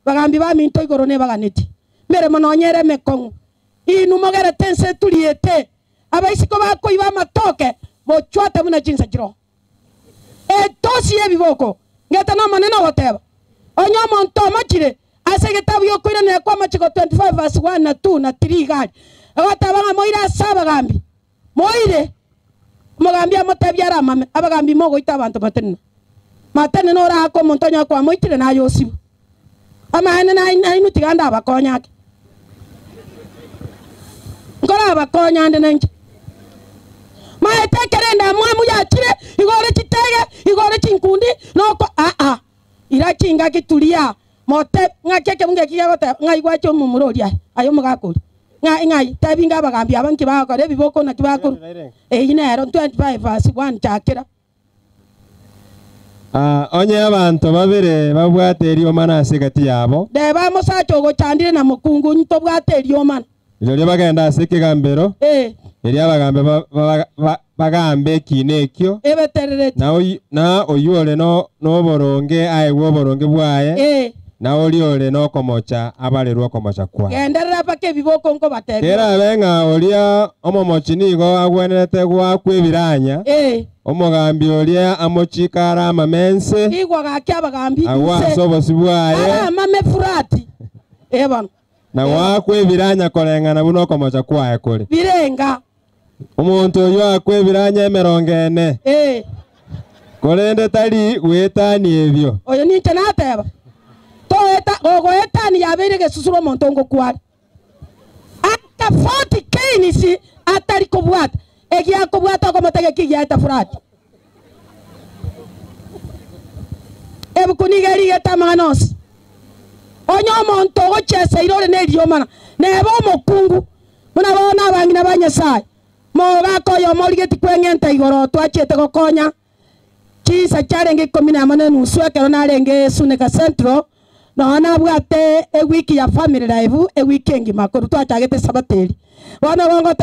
bagambi ba minto igoro ne baganeti mere mononyere mekongo inu mogere tense tuliete abaisiko bako iba matoke mochwate muna jinsa jiro tosi ebiboko ngeta no maneno goteba onyo monto machire ase getabu yokwira ne kwa machiko 25 verse 1 na 2 na 3 gari agotabanga moira saba gambi moire mugambi amotebyara mame abagambi mogo ita abantu matene no ra ko montonya kwa moitire na yosibu amane na inu tiganda abakonya ke ngora abakonya ande nange maetekerenda mwamu yachire igore chitege igore chinkundi noko ira kinga kitulia mote ngakeke munge kigagote ngaigwa cyo mumuroria ayo mugakuri ngai tabinga bagambi abanki bakore biboko na kibakuru inero 25 verse 1 chakira onye abantu babere babwaterio mana asigati yabo deba musacho go chandire na mukungu nto bwaterio mana ilo bagenda asike gambero eri abagambe bagambe kinekyo ebetererete na oyore no boronge aiwo boronge bwaye na oliole no komocha abalerwa komocha kwa genderera pake biboko nko batebe kera benga olia omomochi nigo agwenerete gwa kwebiranya omogambi olia amochikara amamense igwa gakya bagambi awa sobosi bwaye amame furati ebana na wa kwebiranya korengana buno komocha kwaye kuri birenga umuntu oyo akwebiranya emerongene korende tali gwetani ebyo oyo ni chanateba toeta gogoetani yabere gesusuro montongo kwari aka 40k nisi atari kubwata egia kubwata ko matege kigyata furati ebukunigeri getamanos onyo monto gochese irore ne riomana nebo mokungu muna bona abangina banyasai moga koyo morigeti kwengenta igoro twachete gokonya chisa charenge 10 nusu ekero narenge Suneka Central na bwate ewiki ya family live ewiki ngima ko twachagete sabateri bona bongo